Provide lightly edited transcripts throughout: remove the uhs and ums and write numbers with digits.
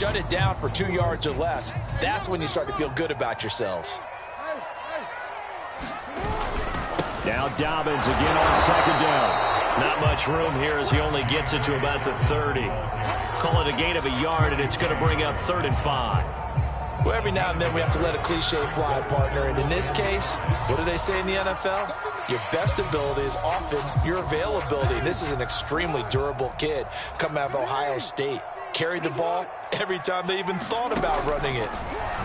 shut it down for 2 yards or less, that's when you start to feel good about yourselves. Now Dobbins again on second down. Not much room here as he only gets it to about the 30. Call it a gain of a yard, and it's going to bring up 3rd and 5. Well, every now and then we have to let a cliche fly, partner. And in this case, what do they say in the NFL? Your best ability is often your availability. This is an extremely durable kid coming out of Ohio State. Carried the ball every time they even thought about running it.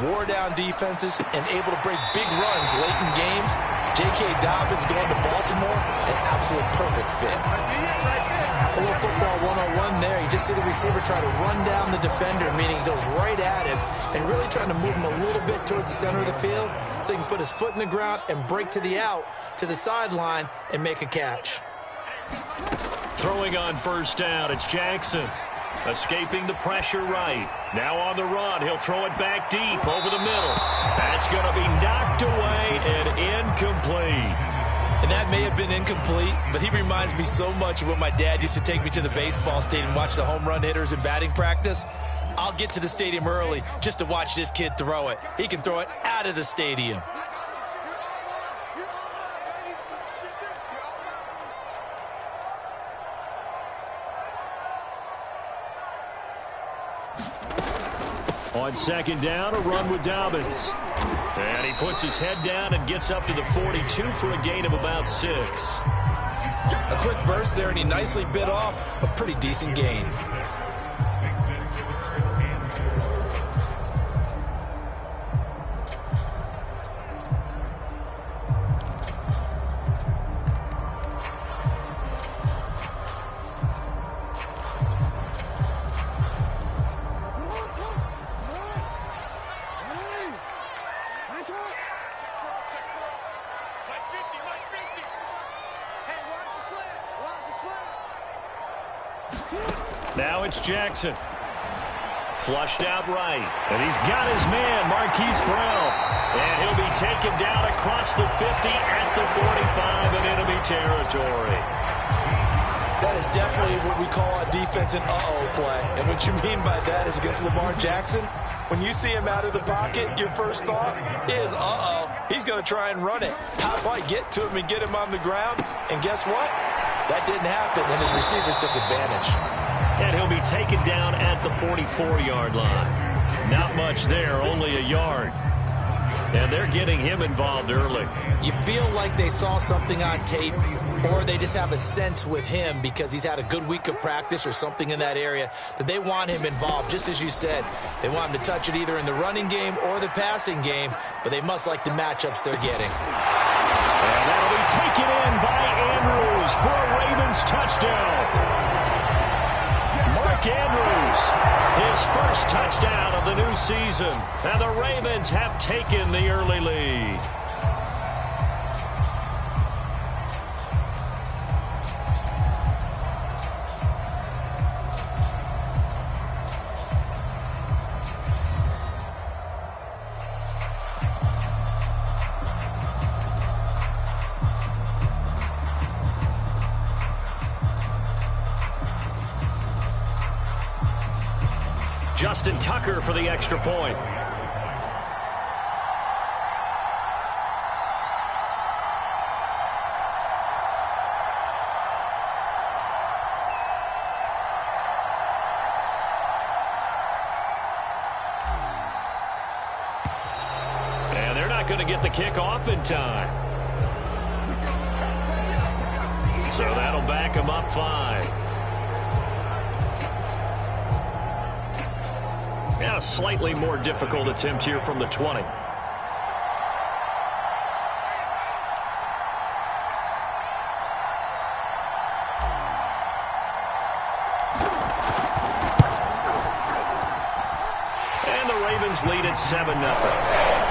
Wore down defenses and able to break big runs late in games. J.K. Dobbins going to Baltimore, an absolute perfect fit. A little football 101 there. You just see the receiver try to run down the defender, meaning he goes right at him and really trying to move him a little bit towards the center of the field so he can put his foot in the ground and break to the out, to the sideline, and make a catch. Throwing on first down, it's Jackson. Escaping the pressure right. Now on the run, he'll throw it back deep over the middle. That's going to be knocked away and incomplete. And that may have been incomplete, but he reminds me so much of when my dad used to take me to the baseball stadium and watch the home run hitters in batting practice. I'll get to the stadium early just to watch this kid throw it. He can throw it out of the stadium. On second down, a run with Dobbins. And he puts his head down and gets up to the 42 for a gain of about 6. A quick burst there, and he nicely bit off a pretty decent gain. Now it's Jackson. Flushed out right. And he's got his man, Marquise Brown. And he'll be taken down across the 50 at the 45 in enemy territory. That is definitely what we call a defense an uh-oh play. And what you mean by that is against Lamar Jackson, when you see him out of the pocket, your first thought is, uh-oh, he's going to try and run it. How do I get to him and get him on the ground? And guess what? That didn't happen, and his receivers took advantage. And he'll be taken down at the 44-yard line. Not much there, only a yard. And they're getting him involved early. You feel like they saw something on tape, or they just have a sense with him because he's had a good week of practice or something in that area that they want him involved. Just as you said, they want him to touch it either in the running game or the passing game, but they must like the matchups they're getting. And that'll be taken in by Andrews for a Ravens touchdown. Mark Andrews, his first touchdown of the new season. And the Ravens have taken the early lead. Justin Tucker for the extra point. And they're not going to get the kickoff in time. So that'll back them up 5. Yeah, a slightly more difficult attempt here from the 20. And the Ravens lead at 7-0.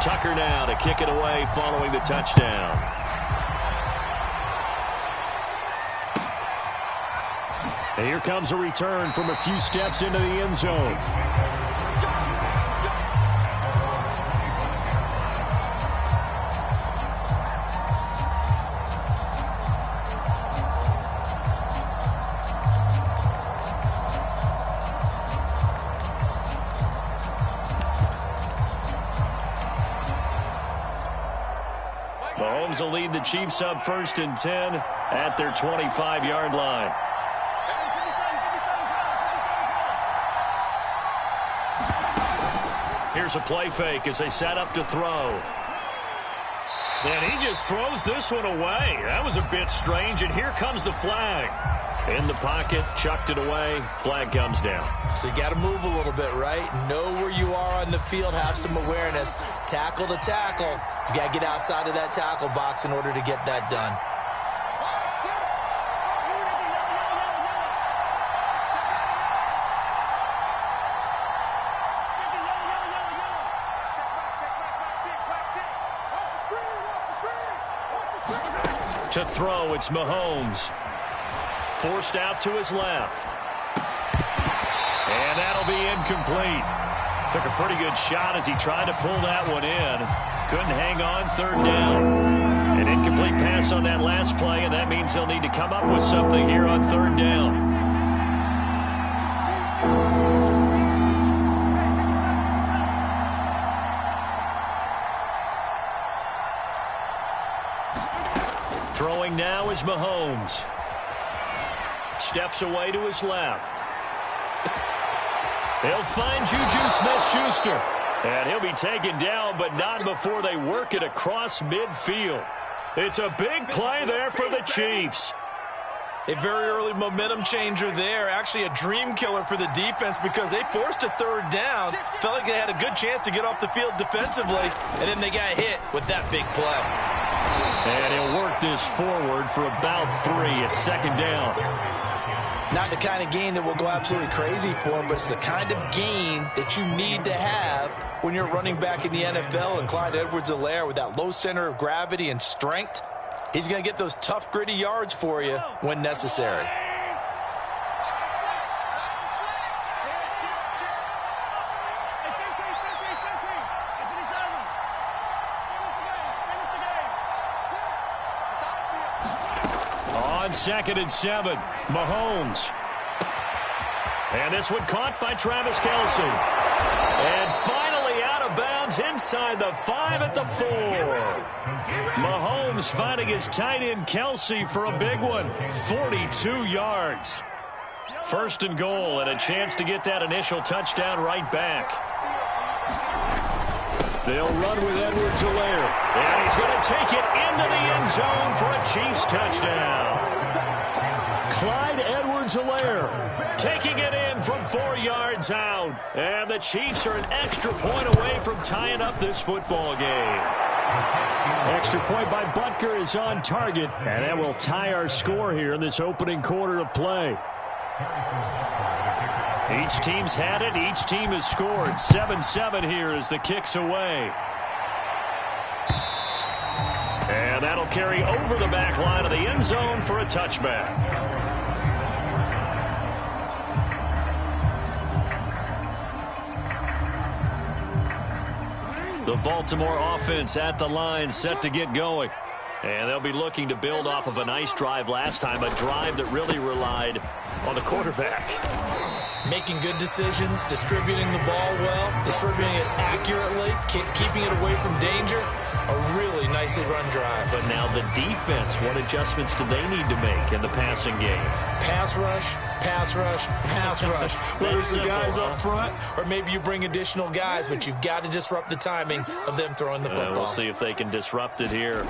Tucker now to kick it away following the touchdown. And here comes a return from a few steps into the end zone. Mahomes will lead the Chiefs up 1st and 10 at their 25-yard line. Here's a play fake as they set up to throw. And he just throws this one away. That was a bit strange, and here comes the flag. In the pocket, chucked it away, flag comes down. So you got to move a little bit, right? Know where you are on the field, have some awareness. Tackle to tackle. You got to get outside of that tackle box in order to get that done. To throw, it's Mahomes. Forced out to his left. And that'll be incomplete. Took a pretty good shot as he tried to pull that one in. Couldn't hang on, 3rd down. An incomplete pass on that last play, and that means they'll need to come up with something here on 3rd down. Throwing now is Mahomes. Steps away to his left. He'll find Juju Smith-Schuster. And he'll be taken down, but not before they work it across midfield. It's a big play there for the Chiefs. A very early momentum changer there. Actually a dream killer for the defense because they forced a 3rd down. Felt like they had a good chance to get off the field defensively, and then they got hit with that big play. And he'll work this forward for about 3 at 2nd down. Not the kind of gain that will go absolutely crazy for him, but it's the kind of gain that you need to have when you're running back in the NFL. And Clyde Edwards-Helaire, with that low center of gravity and strength, he's going to get those tough, gritty yards for you when necessary. On 2nd and 7, Mahomes. And this one caught by Travis Kelce. And finally out of bounds inside the 5 at the 4. Mahomes finding his tight end Kelce for a big one. 42 yards. 1st and goal, and a chance to get that initial touchdown right back. They'll run with Edwards-Helaire. And he's going to take it into the end zone for a Chiefs touchdown. Clyde Edwards-Helaire taking it in from 4 yards out. And the Chiefs are an extra point away from tying up this football game. Extra point by Butker is on target. And that will tie our score here in this opening quarter of play. Each team's had it. Each team has scored. 7-7 here as the kick's away. And that'll carry over the back line of the end zone for a touchback. The Baltimore offense at the line set to get going. And they'll be looking to build off of a nice drive last time, a drive that really relied on the quarterback. Making good decisions, distributing the ball well, distributing it accurately, keeping it away from danger. A really nicely run drive. But now the defense, what adjustments do they need to make in the passing game? Pass rush, pass rush, pass rush. Whether it's the guys up front or maybe you bring additional guys, but you've got to disrupt the timing of them throwing the football. We'll see if they can disrupt it here.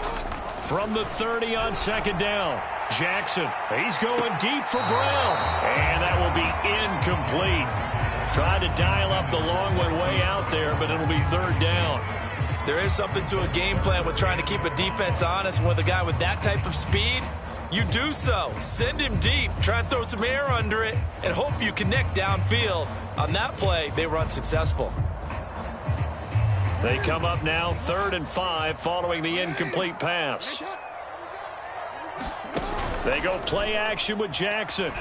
From the 30 on 2nd down, Jackson, he's going deep for Brown. And that will be incomplete. Tried to dial up the long one way out there, but it'll be 3rd down. There is something to a game plan with trying to keep a defense honest. With a guy with that type of speed, you do so. Send him deep, try and throw some air under it, and hope you connect downfield. On that play, they run successful. They come up now 3rd and 5 following the incomplete pass. They go play action with Jackson.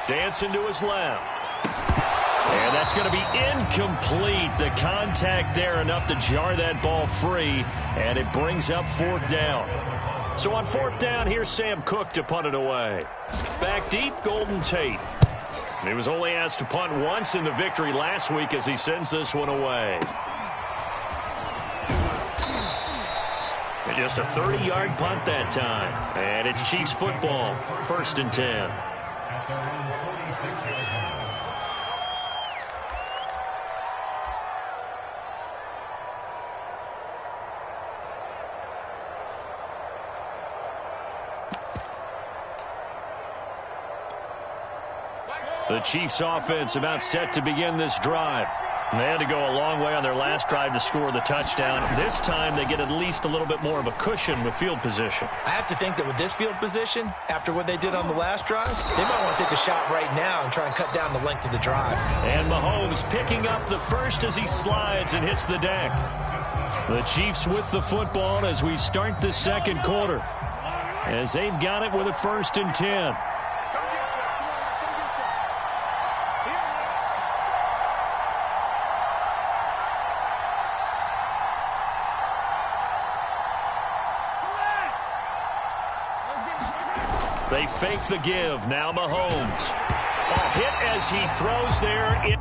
Dancing to his left. And that's going to be incomplete. The contact there enough to jar that ball free, and it brings up 4th down. So on 4th down, here's Sam Cook to punt it away. Back deep, Golden Tate. He was only asked to punt once in the victory last week as he sends this one away. And just a 30-yard punt that time. And it's Chiefs football, 1st and 10. The Chiefs offense about set to begin this drive. They had to go a long way on their last drive to score the touchdown. This time they get at least a little bit more of a cushion with field position. I have to think that with this field position, after what they did on the last drive, they might want to take a shot right now and try and cut down the length of the drive. And Mahomes picking up the first as he slides and hits the deck. The Chiefs with the football as we start the 2nd quarter, as they've got it with a 1st and 10. They fake the give. Now Mahomes. A hit as he throws there.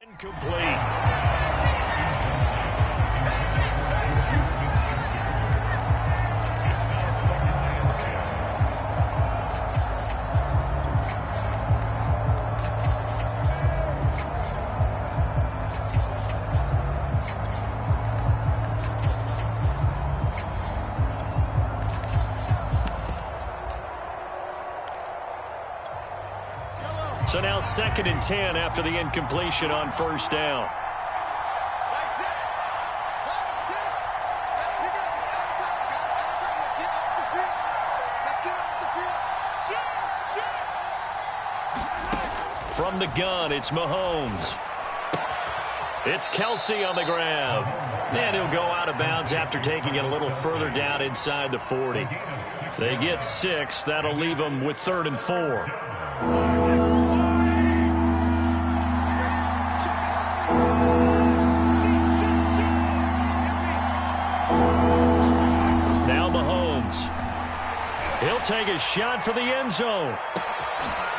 Incomplete. So now 2nd and 10 after the incompletion on 1st down. From the gun, it's Mahomes. It's Kelsey on the grab. And he'll go out of bounds after taking it a little further down inside the 40. They get 6. That'll leave them with 3rd and 4. He'll take a shot for the end zone.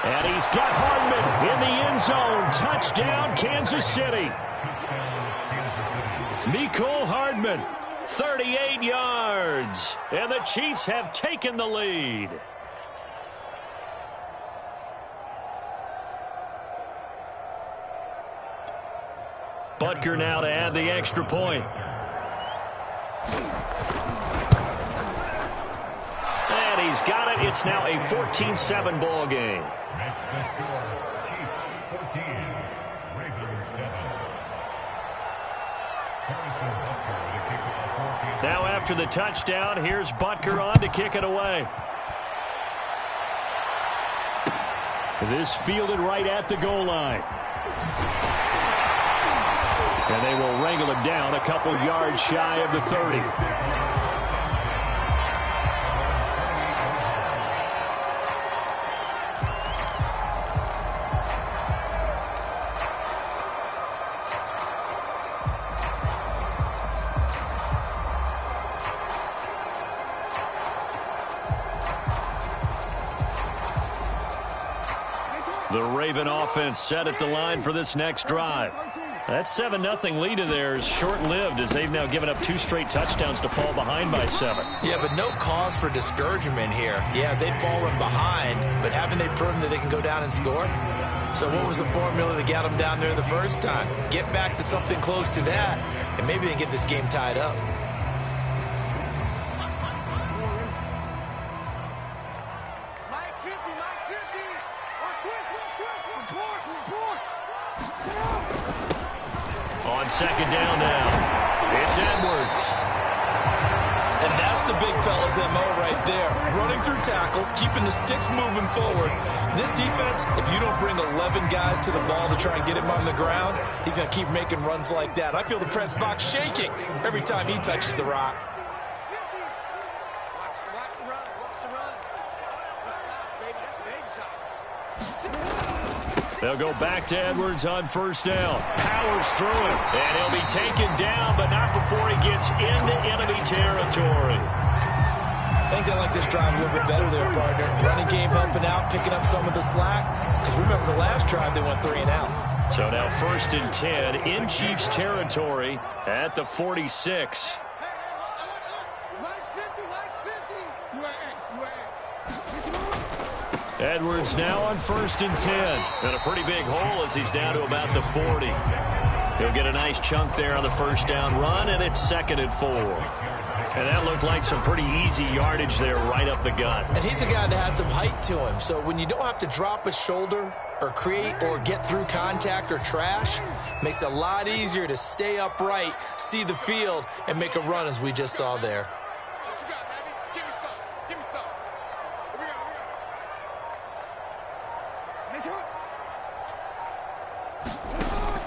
And he's got Hardman in the end zone. Touchdown, Kansas City. Mecole Hardman, 38 yards. And the Chiefs have taken the lead. Butker now to add the extra point. He's got it. It's now a 14-7 ball game. Now after the touchdown, here's Butker on to kick it away. This fielded right at the goal line. And they will wrangle him down a couple yards shy of the 30. The Raven offense set at the line for this next drive. That 7-0 lead of theirs short-lived as they've now given up 2 straight touchdowns to fall behind by 7. Yeah, but no cause for discouragement here. Yeah, they've fallen behind, but haven't they proven that they can go down and score? So what was the formula that got them down there the first time? Get back to something close to that, and maybe they can get this game tied up. On second down now, it's Edwards. And that's the big fella's MO right there. Running through tackles, keeping the sticks moving forward. This defense, if you don't bring 11 guys to the ball to try and get him on the ground, he's going to keep making runs like that. I feel the press box shaking every time he touches the rock. They'll go back to Edwards on first down. Powers through it. And he'll be taken down, but not before he gets into enemy territory. I think they like this drive a little bit better there, partner. Running game helping out, picking up some of the slack. Because remember, the last drive, they went 3 and out. So now 1st and 10 in Chiefs territory at the 46. Edwards now on 1st and 10. And a pretty big hole as he's down to about the 40. He'll get a nice chunk there on the first down run, and it's 2nd and 4. And that looked like some pretty easy yardage there right up the gut. And he's a guy that has some height to him. So when you don't have to drop a shoulder or create or get through contact or trash, makes it a lot easier to stay upright, see the field, and make a run as we just saw there.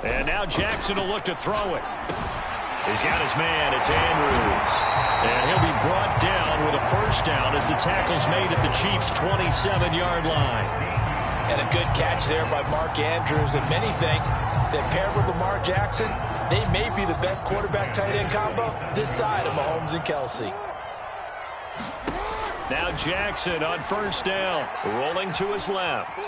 And now Jackson will look to throw it. He's got his man. It's Andrews. And he'll be brought down with a first down as the tackle's made at the Chiefs' 27-yard line. And a good catch there by Mark Andrews. And many think that paired with Lamar Jackson, they may be the best quarterback-tight end combo this side of Mahomes and Kelsey. Now Jackson on first down, rolling to his left.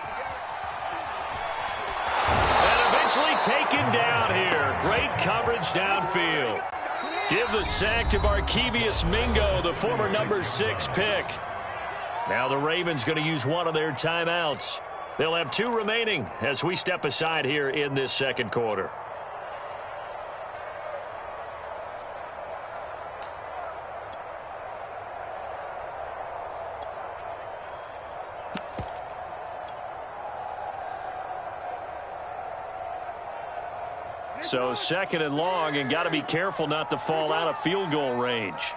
Eventually taken down here. Great coverage downfield. Give the sack to Barkevius Mingo, the former number 6 pick. Now the Ravens going to use one of their timeouts. They'll have 2 remaining as we step aside here in this second quarter. So 2nd and long, and got to be careful not to fall out of field goal range.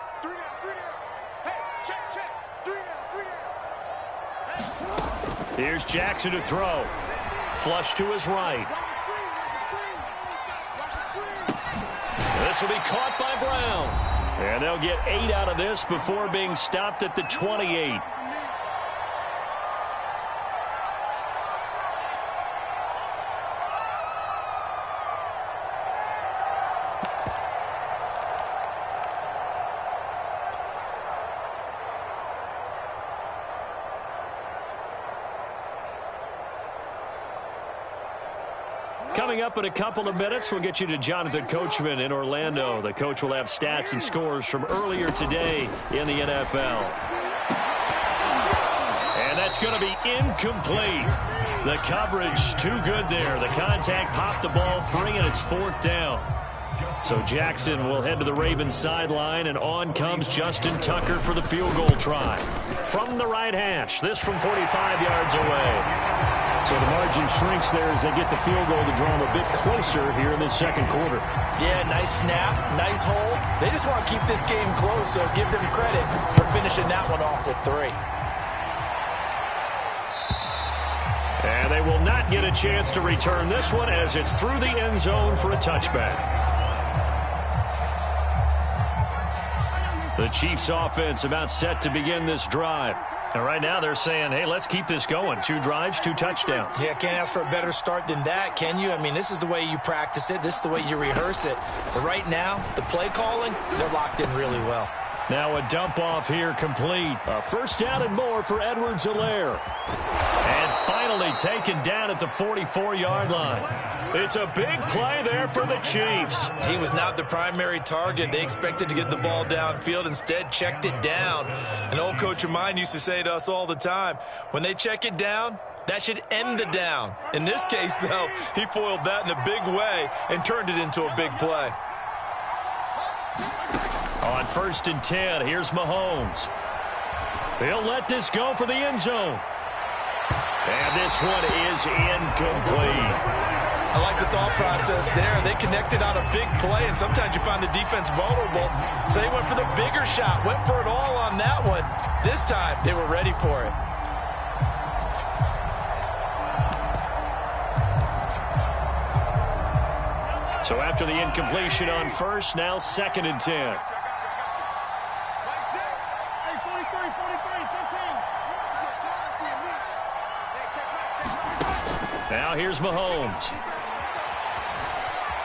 Here's Jackson to throw. Flush to his right. This will be caught by Brown. And they'll get 8 out of this before being stopped at the 28. Coming up in a couple of minutes, we'll get you to Jonathan Coachman in Orlando. The coach will have stats and scores from earlier today in the NFL. And that's going to be incomplete. The coverage too good there. The contact popped the ball free, and it's 4th down. So Jackson will head to the Ravens sideline, and on comes Justin Tucker for the field goal try. From the right hash, this from 45 yards away. So the margin shrinks there as they get the field goal to draw them a bit closer here in this second quarter. Yeah, nice snap, nice hole. They just want to keep this game close, so give them credit for finishing that one off with 3. And they will not get a chance to return this one as it's through the end zone for a touchback. The Chiefs offense about set to begin this drive. And right now they're saying, hey, let's keep this going. 2 drives, 2 touchdowns. Yeah, can't ask for a better start than that, can you? I mean, this is the way you practice it. This is the way you rehearse it. But right now, the play calling, they're locked in really well. Now a dump off here complete. A first down and more for Edwards-Helaire. And finally taken down at the 44-yard line. It's a big play there for the Chiefs. He was not the primary target. They expected to get the ball downfield. Instead, checked it down. An old coach of mine used to say to us all the time, when they check it down, that should end the down. In this case, though, he foiled that in a big way and turned it into a big play. On 1st and 10, here's Mahomes. He'll let this go for the end zone. And this one is incomplete. I like the thought process there. They connected on a big play, and sometimes you find the defense vulnerable. So they went for the bigger shot, went for it all on that one. This time, they were ready for it. So after the incompletion on 1st, now 2nd and 10. Now here's Mahomes.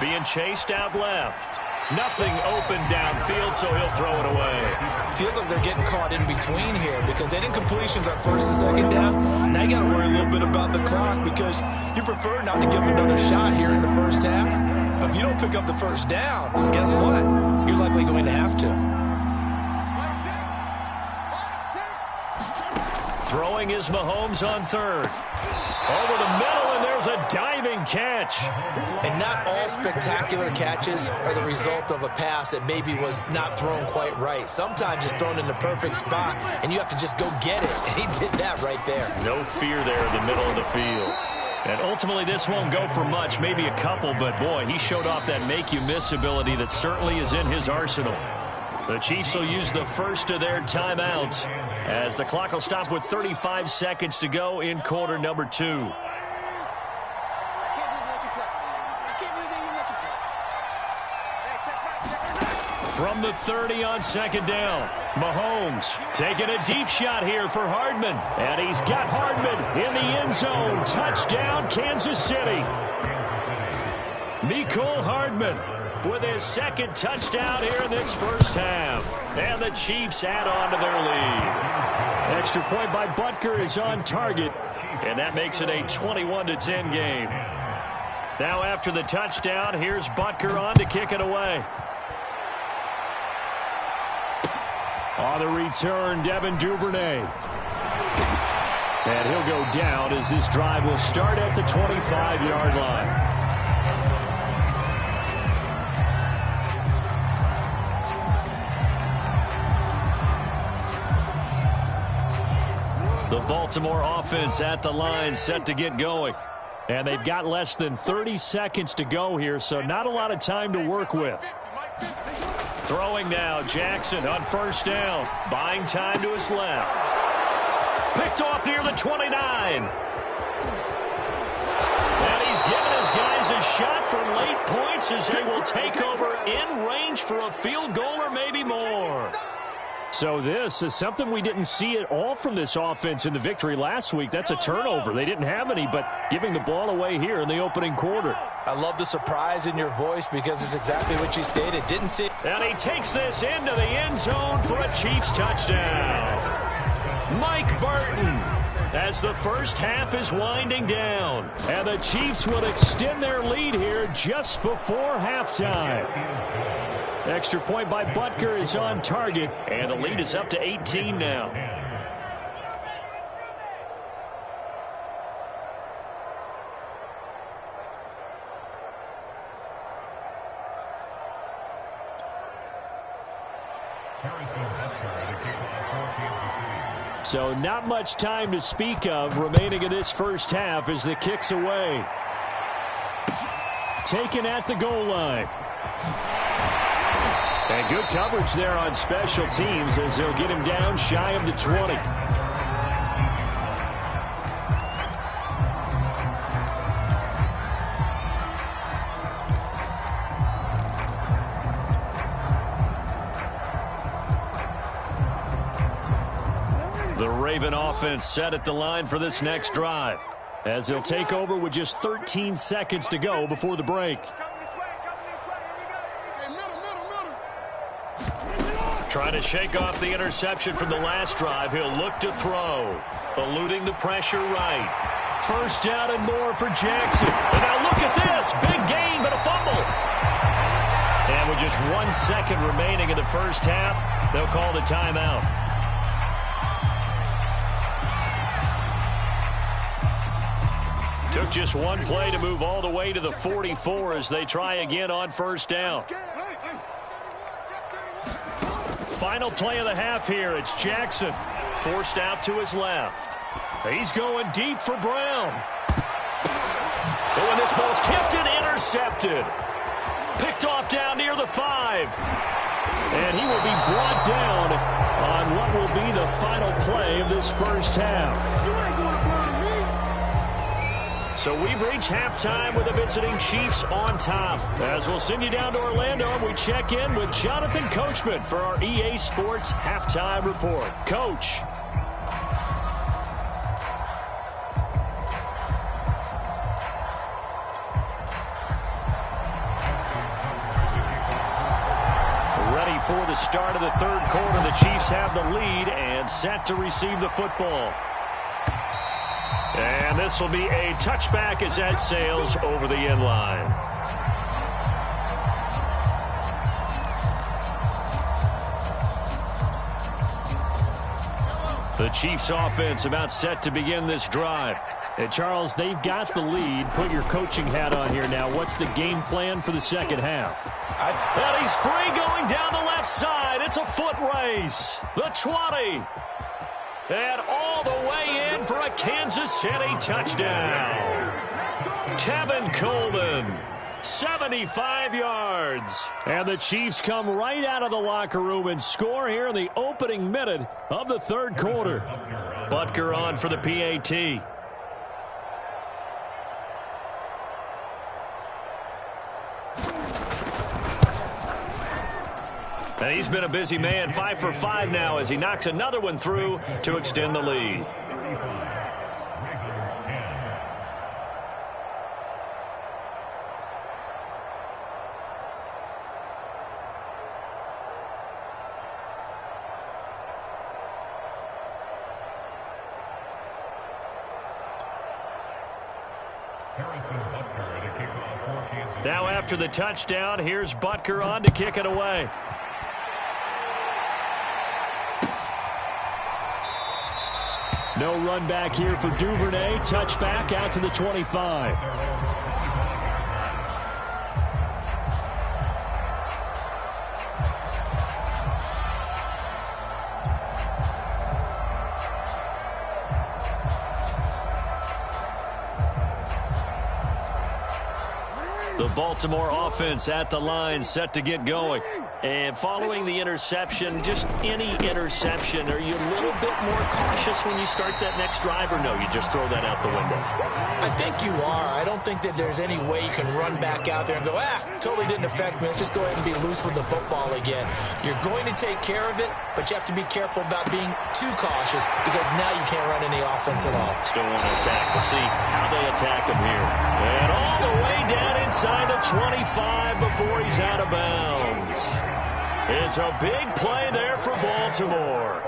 Being chased out left. Nothing open downfield, so he'll throw it away. Feels like they're getting caught in between here because they had incompletions on 1st and 2nd down. Now you got to worry a little bit about the clock because you prefer not to give them another shot here in the first half. But if you don't pick up the first down, guess what? You're likely going to have to. Throwing is Mahomes on 3rd. Over the middle, and there's a diving catch. And not all spectacular catches are the result of a pass that maybe was not thrown quite right. Sometimes it's thrown in the perfect spot, and you have to just go get it. And he did that right there. No fear there in the middle of the field. And ultimately, this won't go for much, maybe a couple, but boy, he showed off that make-you-miss ability that certainly is in his arsenal. The Chiefs will use the first of their timeouts as the clock will stop with 35 seconds to go in quarter number 2. From the 30 on 2nd down, Mahomes taking a deep shot here for Hardman. And he's got Hardman in the end zone. Touchdown, Kansas City. Mecole Hardman with his 2nd touchdown here in this first half. And the Chiefs add on to their lead. Extra point by Butker is on target. And that makes it a 21-10 game. Now after the touchdown, here's Butker on to kick it away. On the return, Devin Duvernay. And he'll go down as this drive will start at the 25-yard line. The Baltimore offense at the line set to get going. And they've got less than 30 seconds to go here, so not a lot of time to work with. Throwing now, Jackson on 1st down. Buying time to his left. Picked off near the 29. And he's given his guys a shot for late points as they will take over in range for a field goal or maybe more. So this is something we didn't see at all from this offense in the victory last week. That's a turnover. They didn't have any, but giving the ball away here in the opening quarter. I love the surprise in your voice because it's exactly what you stated. Didn't see it. And he takes this into the end zone for a Chiefs touchdown. Mike Burton as the first half is winding down. And the Chiefs will extend their lead here just before halftime. Extra point by Butker is on target, and the lead is up to 18 now. So not much time to speak of remaining in this first half as the kick's away. Taken at the goal line. And good coverage there on special teams as they'll get him down shy of the 20. The Raven offense set at the line for this next drive as they'll take over with just 13 seconds to go before the break. Trying to shake off the interception from the last drive. He'll look to throw. Eluding the pressure right. First down and more for Jackson. And now look at this. Big gain, but a fumble. And with just 1 second remaining in the first half, they'll call the timeout. Took just one play to move all the way to the 44 as they try again on first down. Final play of the half here. It's Jackson. Forced out to his left. He's going deep for Brown. Oh, and this ball's tipped and intercepted. Picked off down near the 5. And he will be brought down on what will be the final play of this first half. So we've reached halftime with the visiting Chiefs on top. As we'll send you down to Orlando, we check in with Jonathan Coachman for our EA Sports Halftime Report. Coach. Ready for the start of the third quarter. The Chiefs have the lead and set to receive the football. And this will be a touchback as that sails over the end line. The Chiefs offense about set to begin this drive. And Charles, they've got the lead. Put your coaching hat on here now. What's the game plan for the second half? And he's free going down the left side. It's a foot race. The 20. And all the way in for a Kansas City touchdown. Tevin Coleman, 75 yards. And the Chiefs come right out of the locker room and score here in the opening minute of the third quarter. Butker on for the PAT. And he's been a busy man, 5 for 5 now as he knocks another one through to extend the lead. Now after the touchdown, here's Butker on to kick it away. No run back here for Duvernay. Touchback out to the 25. The Baltimore offense at the line set to get going. And following the interception, just any interception, are you a little bit more cautious when you start that next drive, or no, you just throw that out the window? I think you are. I don't think that there's any way you can run back out there and go, totally didn't affect me. Let's just go ahead and be loose with the football again. You're going to take care of it, but you have to be careful about being too cautious because now you can't run any offense at all. Still want to attack. We'll see how they attack him here. And all the way down inside the 25 before he's out of bounds. It's a big play there for Baltimore.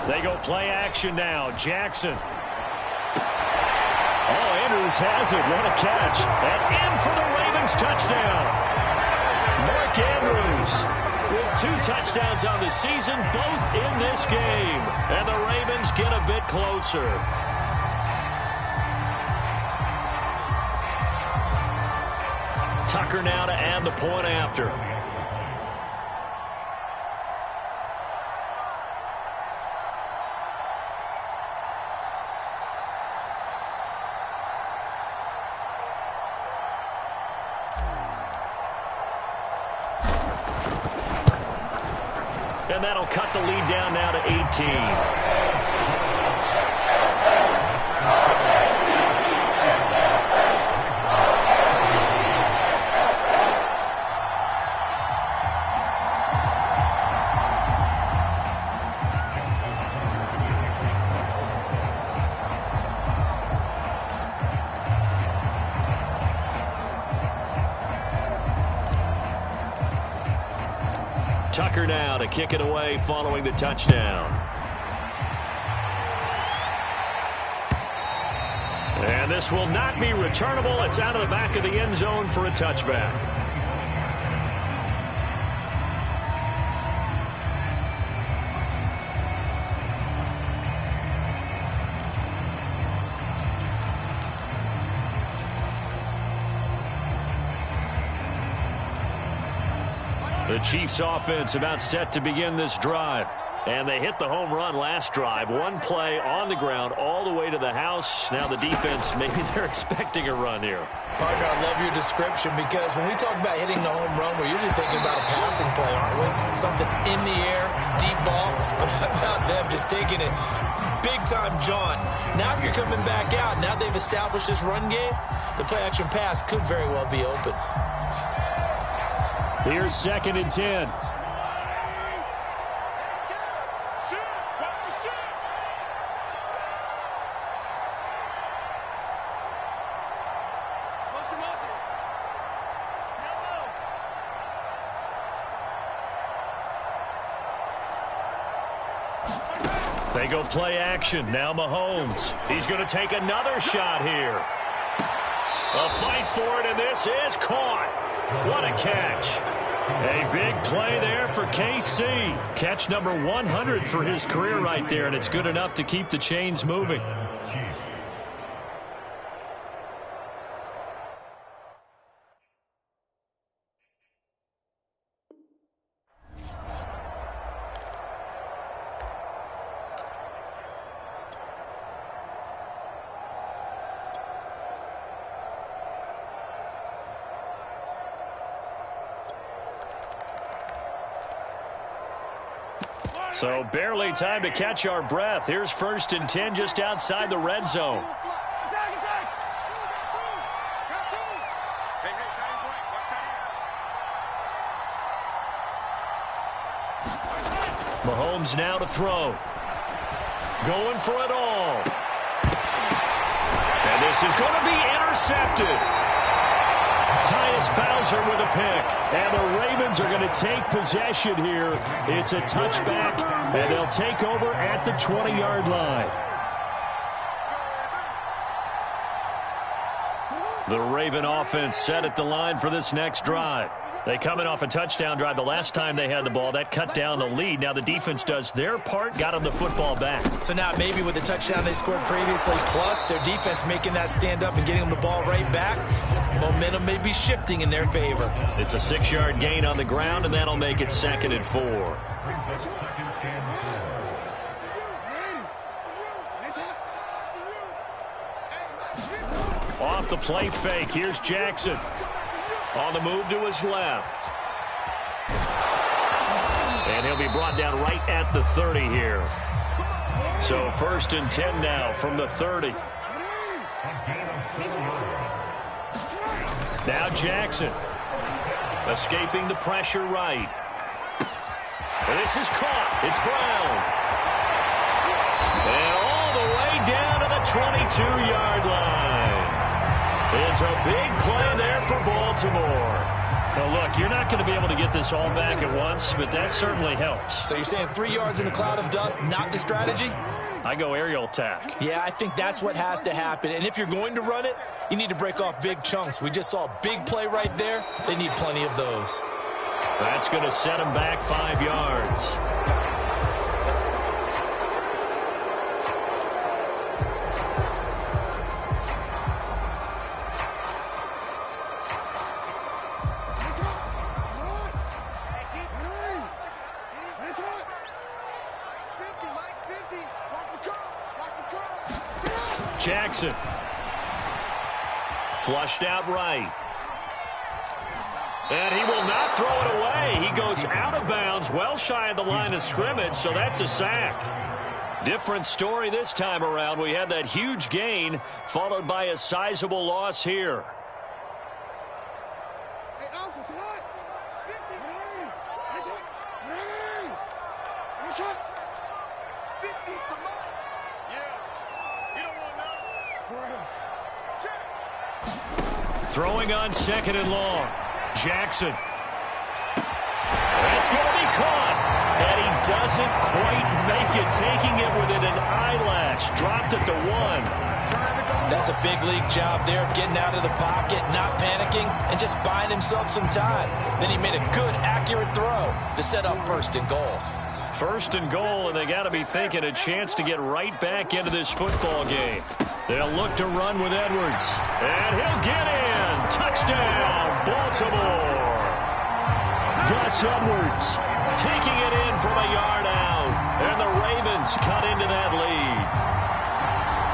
They go play action now. Jackson. Oh, Andrews has it. What a catch. And in for the Ravens touchdown. Mark Andrews with 2 touchdowns on the season, both in this game. And the Ravens get a bit closer. Tucker now to add the point after. And that'll cut the lead down now to 18. Tucker now to kick it away following the touchdown. And this will not be returnable. It's out of the back of the end zone for a touchback. The Chiefs offense about set to begin this drive. And they hit the home run last drive. One play on the ground all the way to the house. Now the defense, maybe they're expecting a run here. Partner, I love your description because when we talk about hitting the home run, we're usually thinking about a passing play, aren't we? Something in the air, deep ball. But how about them just taking it big-time jaunt? Now if you're coming back out, now they've established this run game, the play-action pass could very well be open. Here's 2nd and 10. They go play action. Now Mahomes. He's going to take another shot here. A fight for it, and this is caught. What a catch. A big play there for KC. Catch number 100 for his career right there, and it's good enough to keep the chains moving. So barely time to catch our breath. Here's 1st and 10 just outside the red zone. Mahomes now to throw. Going for it all. And this is going to be intercepted. Tyus Bowser with a pick. And the Ravens are going to take possession here. It's a touchback, and they'll take over at the 20-yard line. The Raven offense set at the line for this next drive. They come in off a touchdown drive the last time they had the ball. That cut down the lead. Now the defense does their part, got them the football back. So now maybe with the touchdown they scored previously, plus their defense making that stand up and getting them the ball right back, momentum may be shifting in their favor. It's a 6-yard gain on the ground, and that'll make it 2nd and 4. Off the play fake, here's Jackson. On the move to his left. And he'll be brought down right at the 30 here. So 1st and 10 now from the 30. Now Jackson. Escaping the pressure right. And this is caught. It's Brown. And all the way down to the 22-yard line. It's a big play there for Baltimore. Well, look, you're not going to be able to get this all back at once, but that certainly helps. So you're saying 3 yards in a cloud of dust, not the strategy? I go aerial attack. Yeah, I think that's what has to happen. And if you're going to run it, you need to break off big chunks. We just saw a big play right there. They need plenty of those. That's going to set them back 5 yards. Jackson. Flushed out right. And he will not throw it away. He goes out of bounds, well shy of the line of scrimmage, so that's a sack. Different story this time around. We had that huge gain, followed by a sizable loss here. Throwing on 2nd and long. Jackson. That's going to be caught. And he doesn't quite make it, taking it within an eyelash. Dropped at the 1. That's a big league job there of getting out of the pocket, not panicking, and just buying himself some time. Then he made a good, accurate throw to set up 1st and goal. 1st and goal, and they got to be thinking a chance to get right back into this football game. They'll look to run with Edwards. And he'll get in. Touchdown, Baltimore. Gus Edwards taking it in from a yard out. And the Ravens cut into that lead.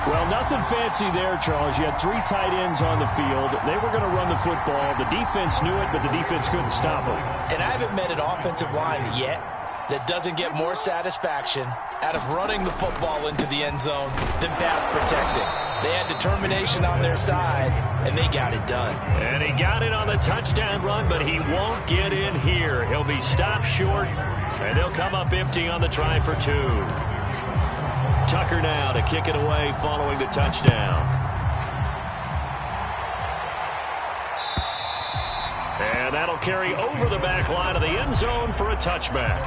Well, nothing fancy there, Charles. You had 3 tight ends on the field. They were going to run the football. The defense knew it, but the defense couldn't stop them. And I haven't met an offensive line yet that doesn't get more satisfaction out of running the football into the end zone than pass protecting. They had determination on their side, and they got it done. And he got it on the touchdown run, but he won't get in here. He'll be stopped short, and they'll come up empty on the try for 2. Tucker now to kick it away following the touchdown. And that'll carry over the back line of the end zone for a touchback.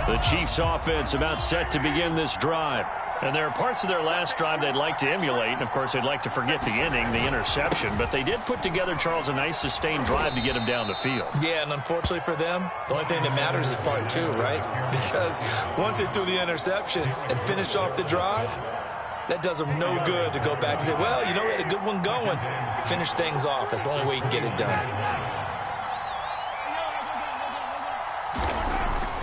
The Chiefs offense about set to begin this drive. And there are parts of their last drive they'd like to emulate. And, of course, they'd like to forget the inning, the interception. But they did put together, Charles, a nice sustained drive to get him down the field. Yeah, and unfortunately for them, the only thing that matters is part 2, right? Because once they threw the interception and finished off the drive, that does them no good to go back and say, well, you know, we had a good one going. Finish things off. That's the only way you can get it done.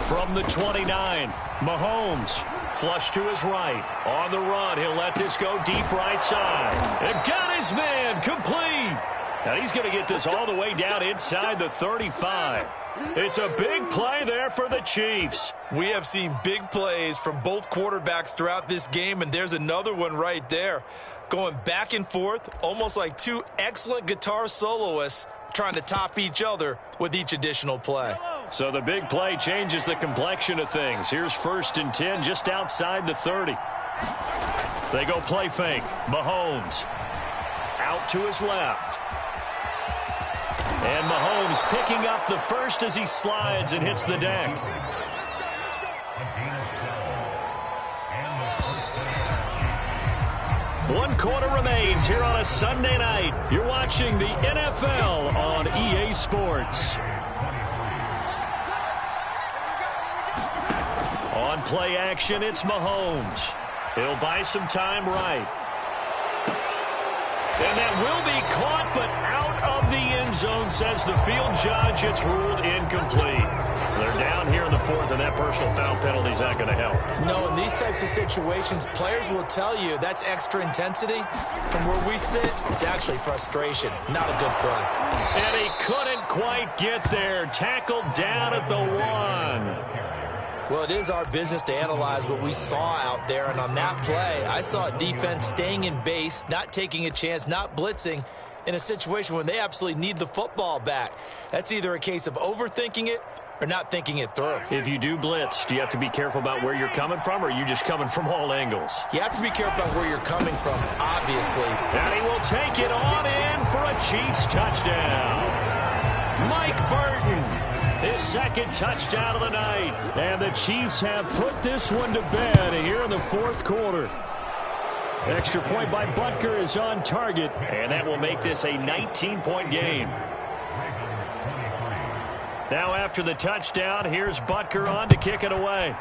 From the 29, Mahomes. Flush to his right. On the run, he'll let this go deep right side. And got his man complete. Now he's going to get this all the way down inside the 35. It's a big play there for the Chiefs. We have seen big plays from both quarterbacks throughout this game, and there's another one right there. Going back and forth, almost like 2 excellent guitar soloists trying to top each other with each additional play. So the big play changes the complexion of things. Here's 1st and 10 just outside the 30. They go play fake. Mahomes out to his left. And Mahomes picking up the first as he slides and hits the deck. One quarter remains here on a Sunday night. You're watching the NFL on EA Sports. On play action, it's Mahomes. He'll buy some time right. And that will be caught, but out of the end zone, says the field judge. It's ruled incomplete. They're down here in the 4th, and that personal foul penalty is not going to help. No, in these types of situations, players will tell you that's extra intensity. From where we sit, it's actually frustration. Not a good play. And he couldn't quite get there. Tackled down at the 1. Well, it is our business to analyze what we saw out there, and on that play, I saw a defense staying in base, not taking a chance, not blitzing in a situation when they absolutely need the football back. That's either a case of overthinking it or not thinking it through. If you do blitz, do you have to be careful about where you're coming from, or are you just coming from all angles? You have to be careful about where you're coming from, obviously. And he will take it on in for a Chiefs touchdown. Mike Burton. His 2nd touchdown of the night. And the Chiefs have put this one to bed here in the 4th quarter. Extra point by Butker is on target. And that will make this a 19-point game. Now after the touchdown, here's Butker on to kick it away.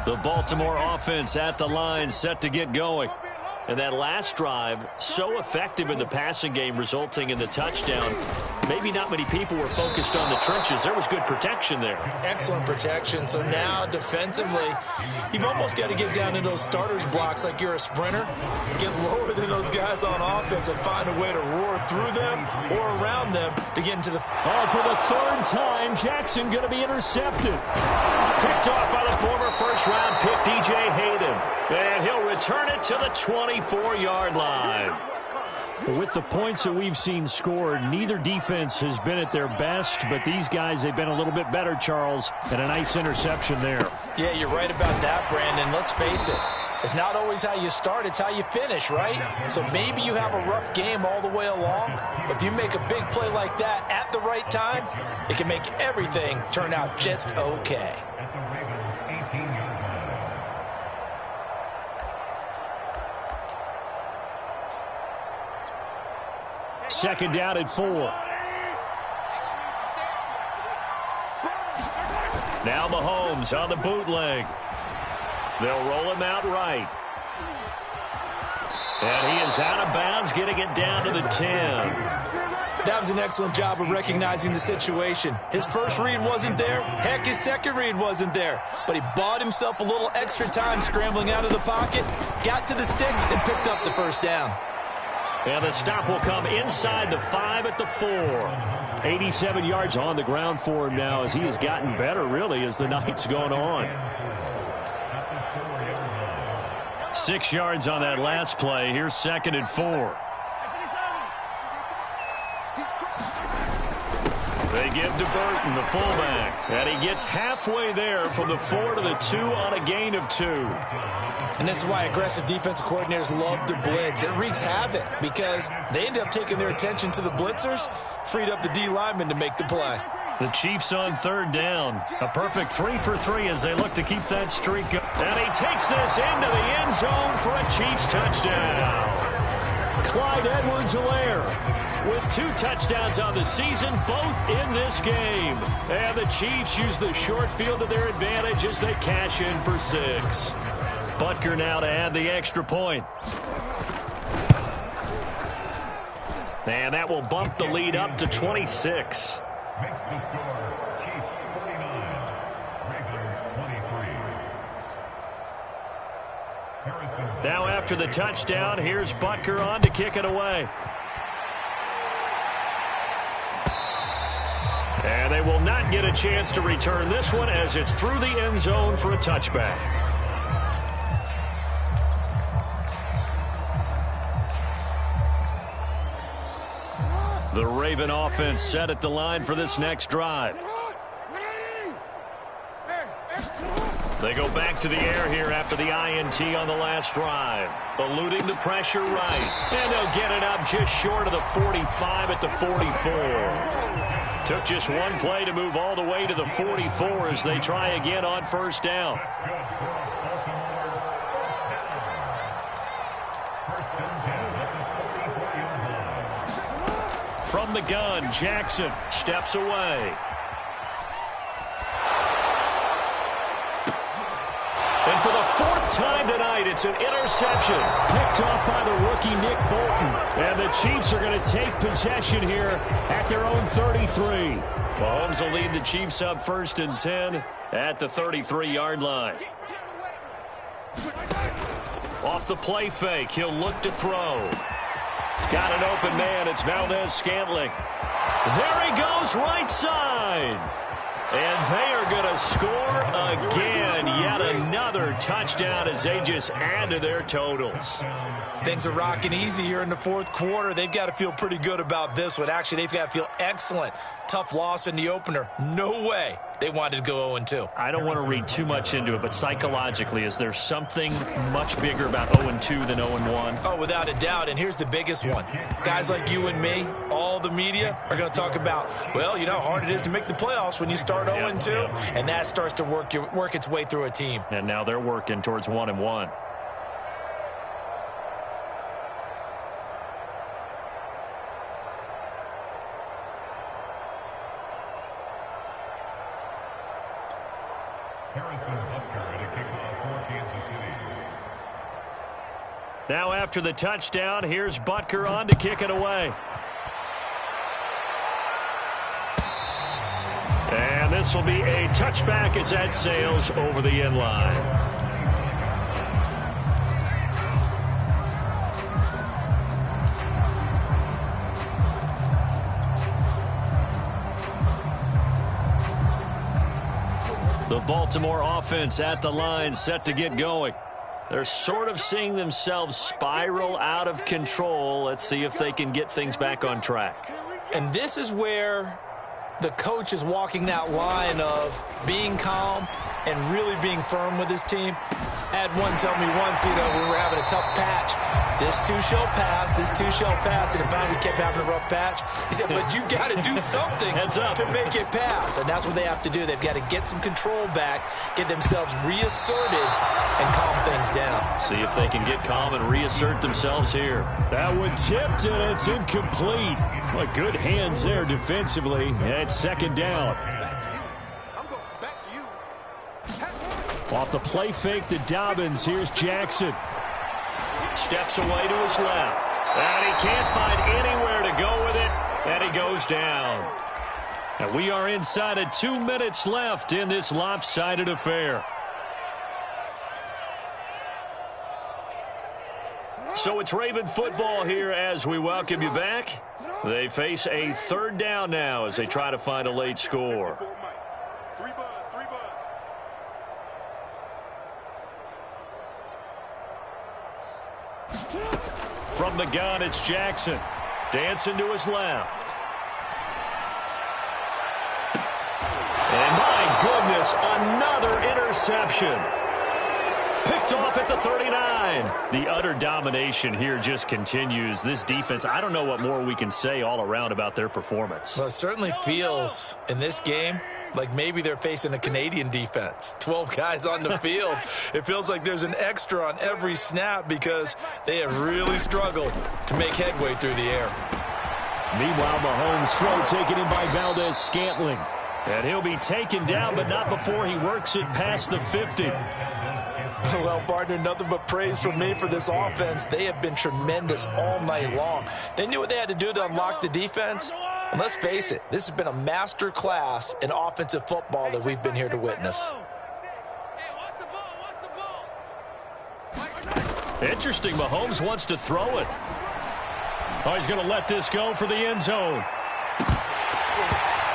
The Baltimore offense at the line, set to get going. And that last drive, so effective in the passing game, resulting in the touchdown. Maybe not many people were focused on the trenches. There was good protection there. Excellent protection. So now defensively, you've almost got to get down into those starters blocks like you're a sprinter. Get lower than those guys on offense and find a way to roar through them or around them to get into the... Oh, for the 3rd time, Jackson going to be intercepted. Picked off by the former first-round pick, DJ Hayden. And he'll return it to the 24-yard line. With the points that we've seen scored, neither defense has been at their best, but these guys, they've been a little bit better, Charles, and a nice interception there. Yeah, you're right about that, Brandon. Let's face it. It's not always how you start, it's how you finish, right? So maybe you have a rough game all the way along, but if you make a big play like that at the right time, it can make everything turn out just okay. Second down at 4. Now Mahomes on the bootleg. They'll roll him out right. And he is out of bounds, getting it down to the 10. That was an excellent job of recognizing the situation. His first read wasn't there. Heck, his second read wasn't there. But he bought himself a little extra time scrambling out of the pocket, got to the sticks, and picked up the first down. And the stop will come inside the 5 at the 4. 87 yards on the ground for him now as he has gotten better, really, as the night's gone on. 6 yards on that last play. Here's second and 4. They give to Burton, the fullback. And he gets halfway there from the 4 to the 2 on a gain of 2. And this is why aggressive defensive coordinators love to blitz. It wreaks havoc because they end up taking their attention to the blitzers, freed up the D lineman to make the play. The Chiefs on third down. A perfect 3 for 3 as they look to keep that streak going. And he takes this into the end zone for a Chiefs touchdown. Clyde Edwards-Helaire with 2 touchdowns on the season, both in this game. And the Chiefs use the short field to their advantage as they cash in for 6. Butker now to add the extra point. And that will bump the lead up to 26. Makes the score Chiefs 49, Ravens 23. Now after the touchdown, here's Butker on to kick it away. And they will not get a chance to return this one as it's through the end zone for a touchback. The Raven offense set at the line for this next drive. They go back to the air here after the INT on the last drive. Eluding the pressure right. And they'll get it up just short of the 45 at the 44. Took just one play to move all the way to the 44 as they try again on first down. From the gun, Jackson steps away. And for the 4th time tonight, it's an interception. Picked off by the rookie Nick Bolton. And the Chiefs are going to take possession here at their own 33. Mahomes will lead the Chiefs up 1st and 10 at the 33-yard line. Off the play fake, he'll look to throw. Got an open man. It's Valdez-Scantling. There he goes, right side. And they are going to score again. Yet another touchdown as they just add to their totals. Things are rocking easy here in the 4th quarter. They've got to feel pretty good about this one. Actually, they've got to feel excellent. Tough loss in the opener. No way they wanted to go 0-2. I don't want to read too much into it, but psychologically, is there something much bigger about 0-2 than 0-1? Oh, without a doubt, and here's the biggest one. Guys like you and me, all the media, are going to talk about, well, you know how hard it is to make the playoffs when you start 0-2, and that starts to work its way through a team. And now they're working towards 1-1. Now after the touchdown, here's Butker on to kick it away. And this will be a touchback as that sails over the end line. The Baltimore offense at the line, set to get going. They're sort of seeing themselves spiral out of control. Let's see if they can get things back on track. And this is where the coach is walking that line of being calm and really being firm with his team. I had one tell me once, when we were having a tough patch, this too shall pass, and it finally kept having a rough patch. He said, but you got to do something to make it pass, and that's what they have to do. They've got to get some control back, get themselves reasserted, and calm things down. See if they can get calm and reassert themselves here. That one tipped, and it's incomplete. What good hands there defensively. It's second down. Off the play fake to Dobbins. Here's Jackson. Steps away to his left. And he can't find anywhere to go with it. And he goes down. And we are inside of 2 minutes left in this lopsided affair. So it's Raven football here as we welcome you back. They face a third down now as they try to find a late score. From the gun, it's Jackson. Dancing to his left. And my goodness, another interception. Picked off at the 39. The utter domination here just continues. This defense, I don't know what more we can say all around about their performance. Well, it certainly feels in this game like maybe they're facing a Canadian defense. 12 guys on the field. It feels like there's an extra on every snap because they have really struggled to make headway through the air. Meanwhile, Mahomes' throw taken in by Valdez-Scantling. And he'll be taken down, but not before he works it past the 50. Well, partner, nothing but praise from me for this offense. They have been tremendous all night long. They knew what they had to do to unlock the defense. And let's face it, this has been a master class in offensive football that we've been here to witness. Interesting, Mahomes wants to throw it. Oh, he's going to let this go for the end zone.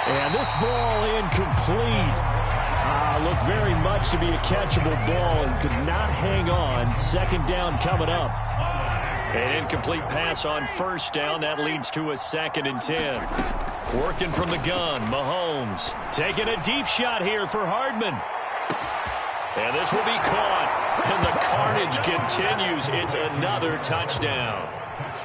And this ball incomplete. Looked very much to be a catchable ball and could not hang on. Second down coming up. An incomplete pass on first down. That leads to a 2nd and 10. Working from the gun, Mahomes taking a deep shot here for Hardman. And this will be caught. And the carnage continues. It's another touchdown.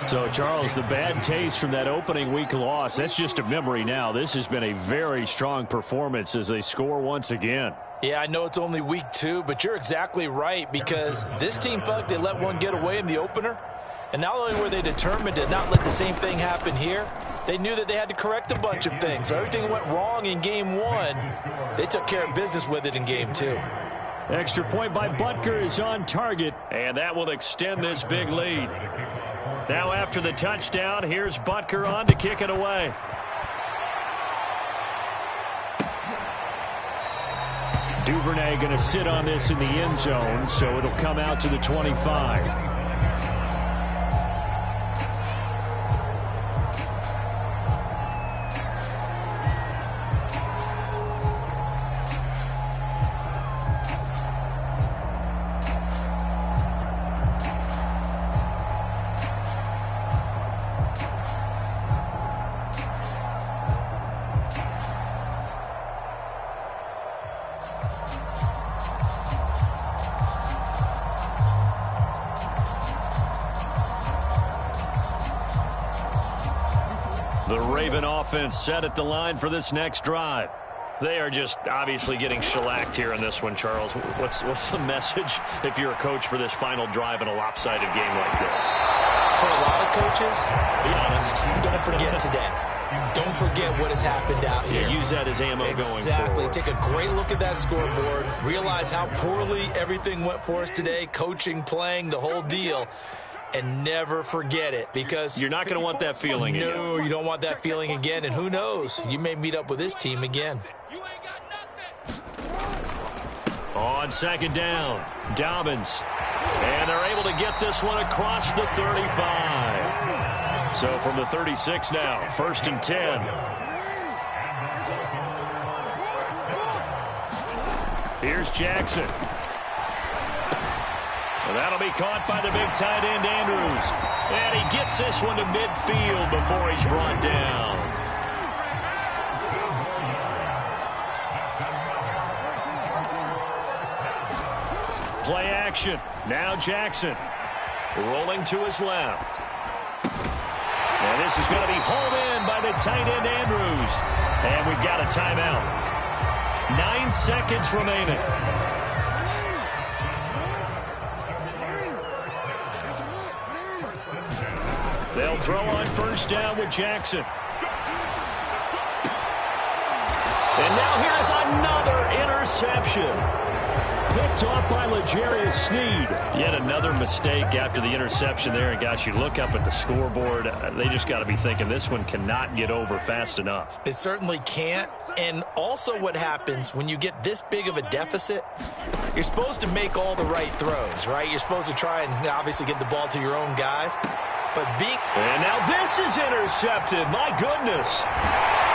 So, Charles, the bad taste from that opening week loss, that's just a memory now. This has been a very strong performance as they score once again. Yeah, I know it's only week 2, but you're exactly right because this team felt like they let one get away in the opener. And not only were they determined to not let the same thing happen here, they knew that they had to correct a bunch of things. So everything went wrong in game 1. They took care of business with it in game 2. Extra point by Butker is on target, and that will extend this big lead. Now after the touchdown, here's Butker on to kick it away. Duvernay going to sit on this in the end zone, so it'll come out to the 25. The Raven offense set at the line for this next drive. They are just obviously getting shellacked here in this one, Charles. What's the message if you're a coach for this final drive in a lopsided game like this? For a lot of coaches, be honest, don't forget today. Don't forget what has happened out here. Yeah, use that as ammo going forward. Exactly. Take a great look at that scoreboard. Realize how poorly everything went for us today. Coaching, playing, the whole deal. And never forget it because you're not going to want that feeling again. No, you don't want that feeling again. And who knows? You may meet up with this team again. On second down, Dobbins. And they're able to get this one across the 35. So from the 36 now, 1st and 10. Here's Jackson. And that'll be caught by the big tight end, Andrews. And he gets this one to midfield before he's brought down. Play action. Now Jackson rolling to his left. And this is going to be hauled in by the tight end Andrews. And we've got a timeout. 9 seconds remaining. They'll throw on first down with Jackson. And now here's another interception. Picked off by L'Jarius Sneed. Yet another mistake after the interception there. And, gosh, you look up at the scoreboard. They just got to be thinking this one cannot get over fast enough. It certainly can't. And also what happens when you get this big of a deficit, you're supposed to make all the right throws, right? You're supposed to try and obviously get the ball to your own guys. And now this is intercepted. My goodness.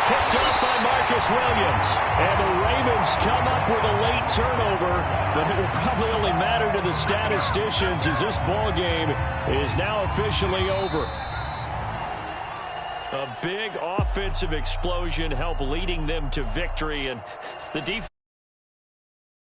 Picked up by Marcus Williams. And the Ravens come up with a late turnover, but it will probably only matter to the statisticians as this ball game is now officially over. A big offensive explosion helped leading them to victory, and the defense